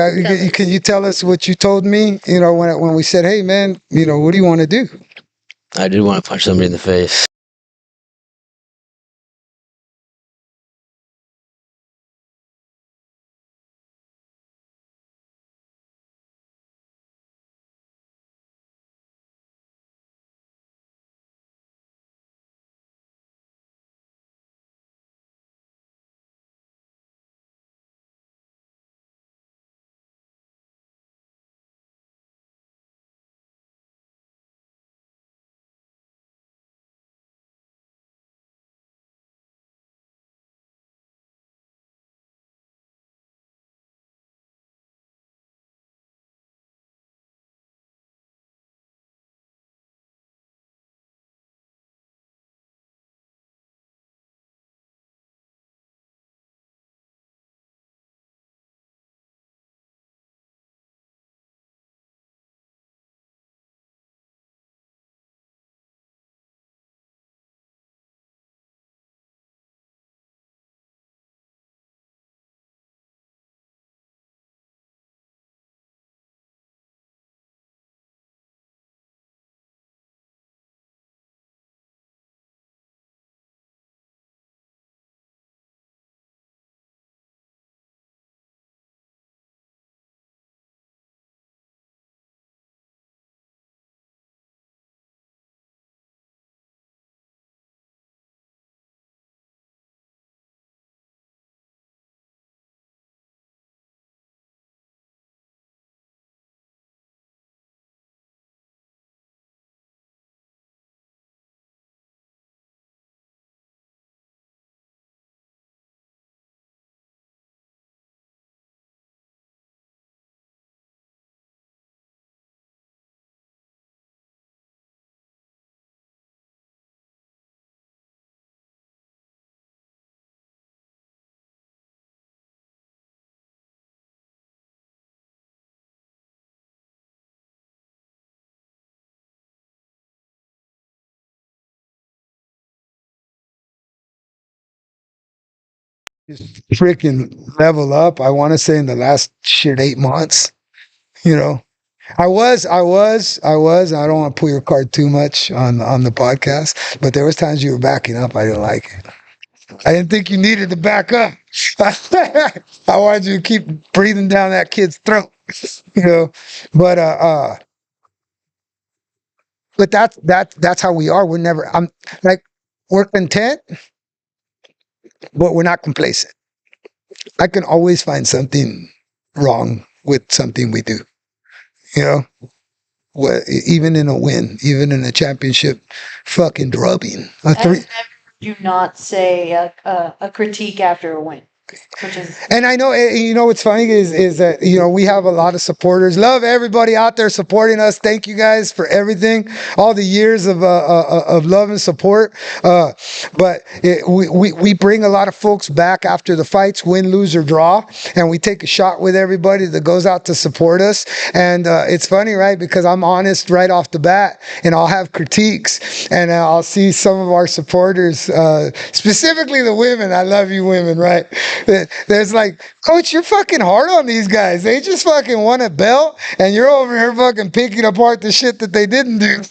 can you tell us what you told me? When we said, "Hey, man, what do you want to do?" I did want to punch somebody in the face. just freaking level up. I want to say in the last 8 months, you know. I was. I don't want to pull your card too much on the podcast, but there was times you were backing up. I didn't like it. I didn't think you needed to back up. I wanted you to keep breathing down that kid's throat, you know. But that's how we are. We're never. I'm like we're content, but we're not complacent. I can always find something wrong with something we do. You know, what? Even in a win, even in a championship, fucking drubbing. Do not say a critique after a win, which is And I know, you know, what's funny is that, you know, we have a lot of supporters. Love everybody out there supporting us. Thank you guys for everything, all the years of love and support. We bring a lot of folks back after the fights, win, lose, or draw, and we take a shot with everybody that goes out to support us. And it's funny, right? Because I'm honest right off the bat, and I'll have critiques, and I'll see some of our supporters, specifically the women. I love you women, right? There's like, Coach, you're fucking hard on these guys. They just fucking won a belt, and you're over here fucking picking apart the shit that they didn't do.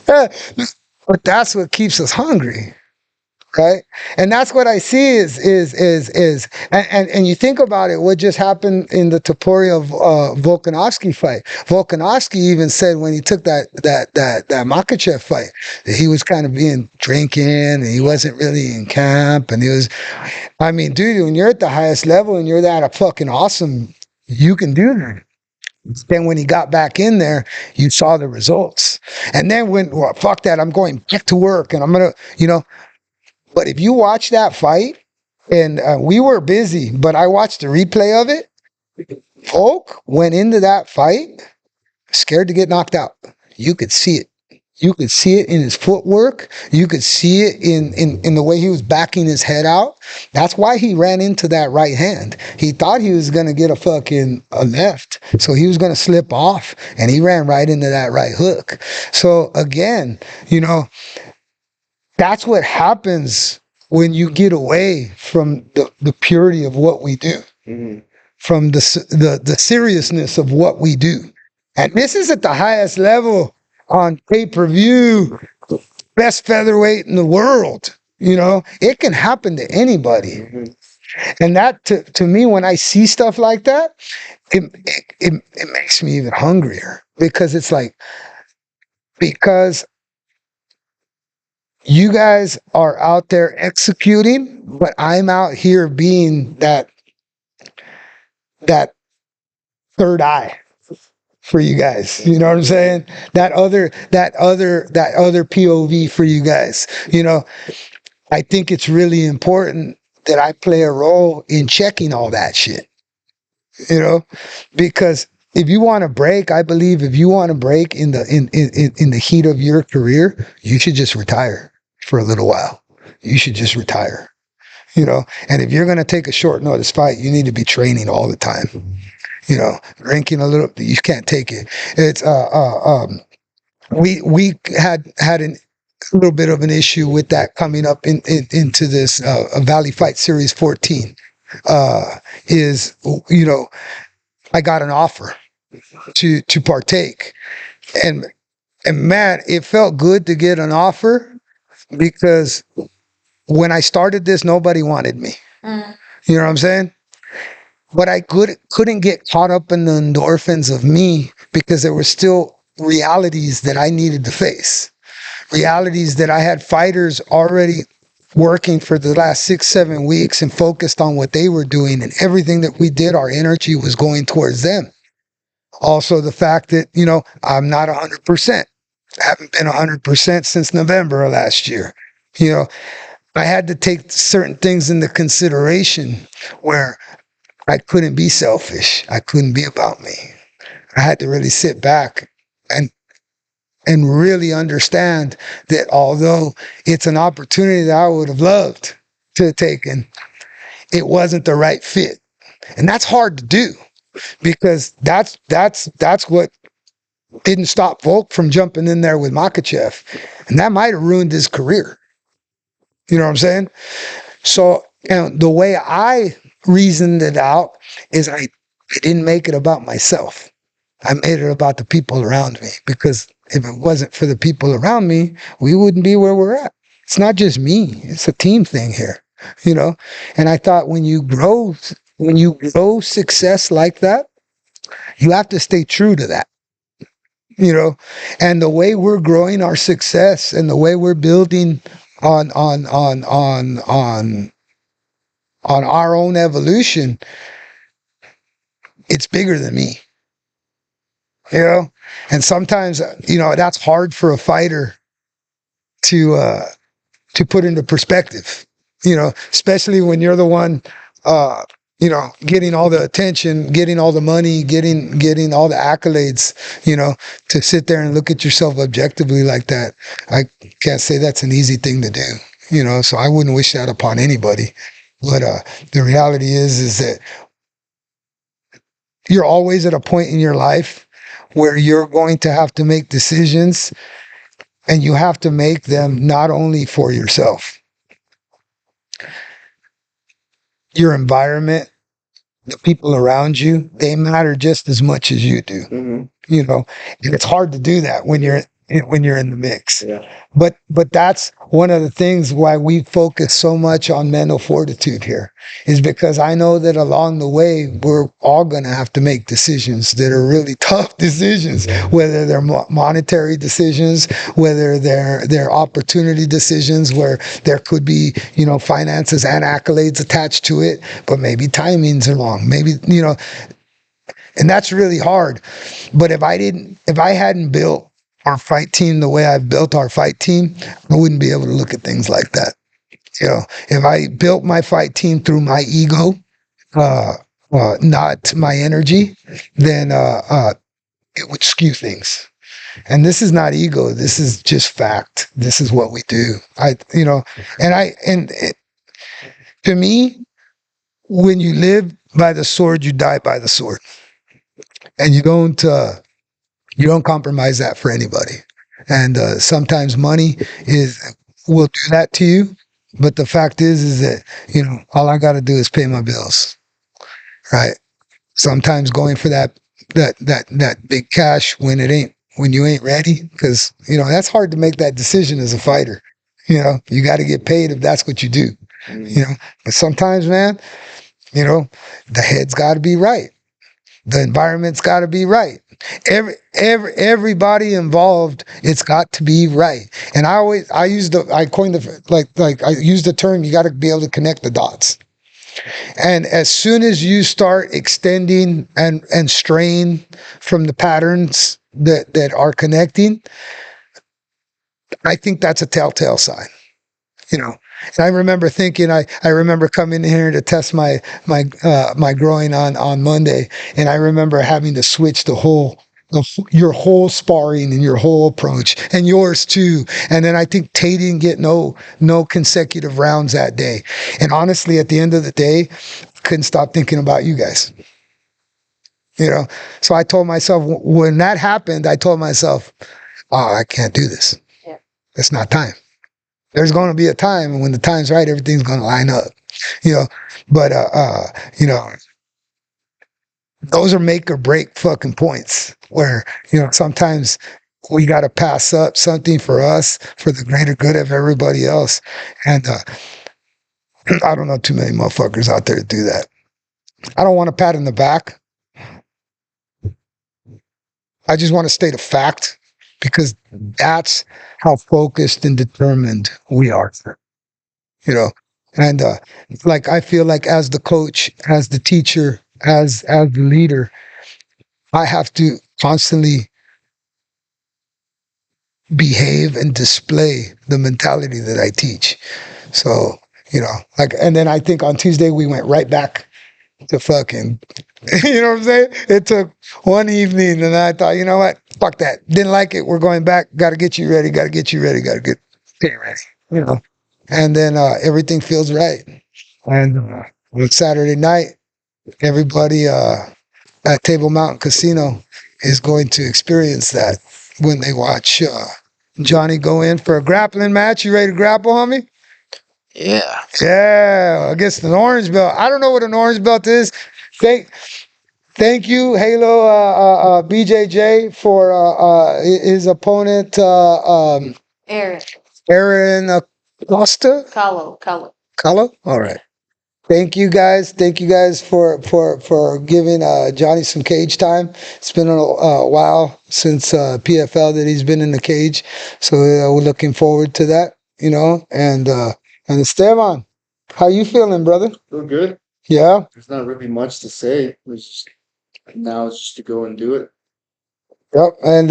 But that's what keeps us hungry, right? And that's what I see and you think about it, what just happened in the Topuria Volkanovski fight. Volkanovski even said when he took that Makhachev fight that he was kind of being drinking and he wasn't really in camp, and he was, I mean, dude, when you're at the highest level and you're that fucking awesome, you can do that. Then when he got back in there, you saw the results. And then well, fuck that, I'm going back to work and I'm gonna, you know. But if you watch that fight, and we were busy, but I watched the replay of it, Volk went into that fight scared to get knocked out. You could see it. You could see it in his footwork. You could see it in the way he was backing his head out. That's why he ran into that right hand. He thought he was going to get a left. So he was going to slip off, and he ran right into that right hook. So again, you know, that's what happens when you get away from the purity of what we do, from the seriousness of what we do. And this is at the highest level on pay-per-view, best featherweight in the world. You know, it can happen to anybody. And that, to me, when I see stuff like that, it makes me even hungrier, because it's like, because you guys are out there executing, but I'm out here being that third eye for you guys. You know what I'm saying? That other POV for you guys. You know, I think it's really important that I play a role in checking all that shit. You know, because if you want to break, I believe if you want to break in the heat of your career, you should just retire for a little while. You should just retire. You know, and if you're going to take a short notice fight, you need to be training all the time. You know, drinking a little, you can't take it. It's we had a little bit of an issue with that coming up into this Valley Fight Series 14. Is, you know, I got an offer to partake, and man, it felt good to get an offer, because when I started this, nobody wanted me. You know what I'm saying? But I couldn't get caught up in the endorphins of me, because there were still realities that I needed to face. Realities that I had fighters already working for the last 6-7 weeks and focused on what they were doing, and everything that we did, our energy was going towards them. Also, the fact that, you know, I'm not 100%. I haven't been 100% since November of last year. You know, I had to take certain things into consideration where I couldn't be selfish. I couldn't be about me. I had to really sit back and really understand that although it's an opportunity that I would have loved to have taken, it wasn't the right fit. And that's hard to do, because that's what didn't stop Volk from jumping in there with Makhachev. And that might have ruined his career. You know what I'm saying? So And the way I reasoned it out is I didn't make it about myself. I made it about the people around me, because if it wasn't for the people around me, we wouldn't be where we're at. It's not just me. It's a team thing here, you know? And I thought when you grow success like that, you have to stay true to that, you know? And the way we're growing our success and the way we're building on our own evolution, it's bigger than me, you know? And sometimes, you know, that's hard for a fighter to put into perspective, you know, especially when you're the one, you know, getting all the attention, getting all the money, getting all the accolades, you know, to sit there and look at yourself objectively like that. I can't say that's an easy thing to do, you know, so I wouldn't wish that upon anybody. But the reality is that you're always at a point in your life where you're going to have to make decisions, and you have to make them not only for yourself. Your environment, the people around you, they matter just as much as you do. Mm-hmm. You know, and it's hard to do that when you're in the mix. Yeah. But that's one of the things why we focus so much on mental fortitude here, is because I know that along the way, we're all going to have to make decisions that are really tough decisions, whether they're monetary decisions, whether they're opportunity decisions where there could be, you know, finances and accolades attached to it, but maybe timings are wrong. Maybe, you know, and that's really hard. But if I hadn't built our fight team the way I've built our fight team, I wouldn't be able to look at things like that. You know, if I built my fight team through my ego, not my energy, then it would skew things. And this is not ego. This is just fact. This is what we do. To me, when you live by the sword, you die by the sword, and you don't compromise that for anybody. And sometimes money will do that to you. But the fact is that, you know, all I got to do is pay my bills, right? Sometimes going for that big cash when you ain't ready, because, you know, that's hard to make that decision as a fighter. You know, you got to get paid if that's what you do, you know. But sometimes, man, you know, the head's got to be right. The environment's got to be right. Everybody involved, it's got to be right. And I use the term, you got to be able to connect the dots. And as soon as you start extending and straying from the patterns that are connecting, I think that's a telltale sign, you know. And I remember thinking, I remember coming in here to test my groin on Monday, and I remember having to switch your whole sparring and your whole approach, and yours too. And then I think Tate didn't get no consecutive rounds that day. And honestly, at the end of the day, I couldn't stop thinking about you guys. You know, so I told myself, when that happened, I told myself, oh, I can't do this. Yeah. It's not time. There's going to be a time, and when the time's right, everything's going to line up, you know. But you know, those are make or break fucking points where, you know, sometimes we got to pass up something for us for the greater good of everybody else. And I don't know too many motherfuckers out there to do that. I don't want to pat in the back. I just want to state a fact, because that's how focused and determined we are, you know. And like, I feel like as the coach, as the teacher, as the leader, I have to constantly behave and display the mentality that I teach. So, you know, like, and then I think on Tuesday we went right back to fucking, you know what I'm saying? It took one evening, and I thought, you know what? Fuck that. Didn't like it. We're going back. Got to get you ready. Got to get ready. You know? And then everything feels right. And on Saturday night, everybody at Table Mountain Casino is going to experience that when they watch Johnny go in for a grappling match. You ready to grapple, homie? Yeah. Yeah, against an orange belt. I don't know what an orange belt is. Thank you, Halo BJJ for his opponent, Aaron Costa. Kahlo. All right. Thank you guys. Thank you guys for giving Johnny some cage time. It's been a while since PFL that he's been in the cage, so we're looking forward to that. You know, and Esteban, how you feeling, brother? Feel good. Yeah. There's not really much to say. Now it's just to go and do it. Yep. And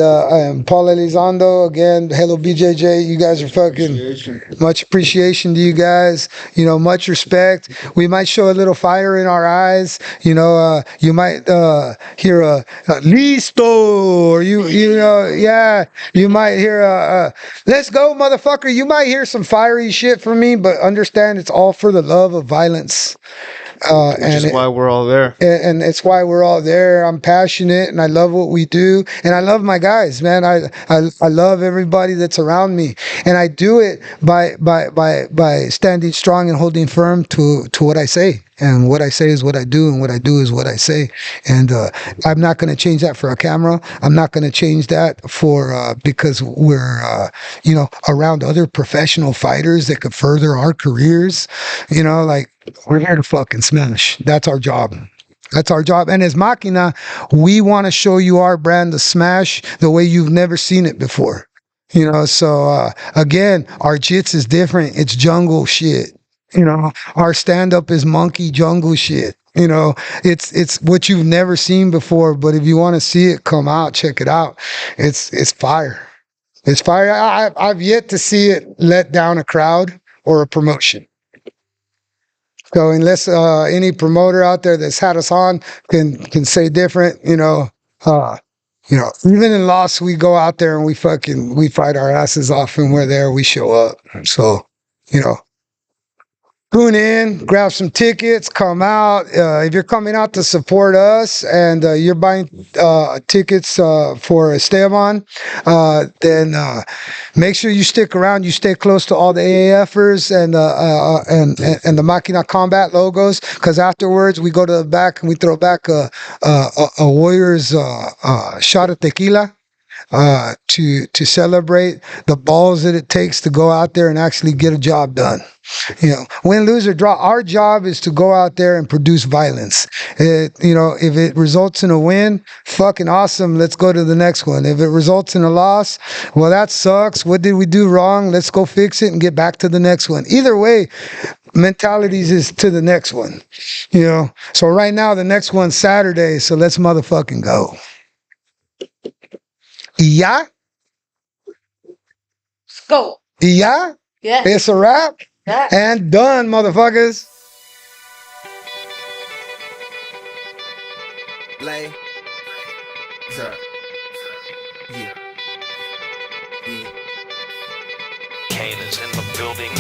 Paul Elizondo again. Hello, BJJ. You guys are fucking. Appreciation. Much appreciation to you guys. You know, much respect. We might show a little fire in our eyes. You know, you might hear a listo, or you know, yeah. You might hear a let's go, motherfucker. You might hear some fiery shit from me, but understand it's all for the love of violence. Which is why we're all there. And it's why we're all there. I'm passionate and I love what we do, and I love my guys, man. I love everybody that's around me, and I do it by standing strong and holding firm to what I say. And what I say is what I do, and what I do is what I say. And I'm not going to change that for a camera. I'm not going to change that for because we're you know, around other professional fighters that could further our careers. You know, like, we're here to fucking smash. That's our job. That's our job. And as Machina, we want to show you our brand, the smash, the way you've never seen it before. You know, so again, our jits is different. It's jungle shit. You know, our stand up is monkey jungle shit. You know, it's what you've never seen before. But if you want to see it, come out, check it out. It's fire. It's fire. I've yet to see it let down a crowd or a promotion. So unless any promoter out there that's had us on can say different, you know, even in loss, we go out there and we fight our asses off, and we're there, we show up. So, you know, tune in, grab some tickets, come out. If you're coming out to support us and you're buying tickets for Esteban, then make sure you stick around. You stay close to all the AAFers and the Machina Combat logos, because afterwards we go to the back and we throw back a Warriors shot of tequila. To celebrate the balls that it takes to go out there and actually get a job done. You know, win, lose, or draw. Our job is to go out there and produce violence. You know, if it results in a win, fucking awesome. Let's go to the next one. If it results in a loss, well, that sucks. What did we do wrong? Let's go fix it and get back to the next one. Either way, mentalities is to the next one. You know, so right now the next one's Saturday, so let's motherfucking go. Yeah? Go. Yeah? Yeah. It's a wrap? Yeah. And done, motherfuckers. Lay. Sir. Yeah. Kane is in the building.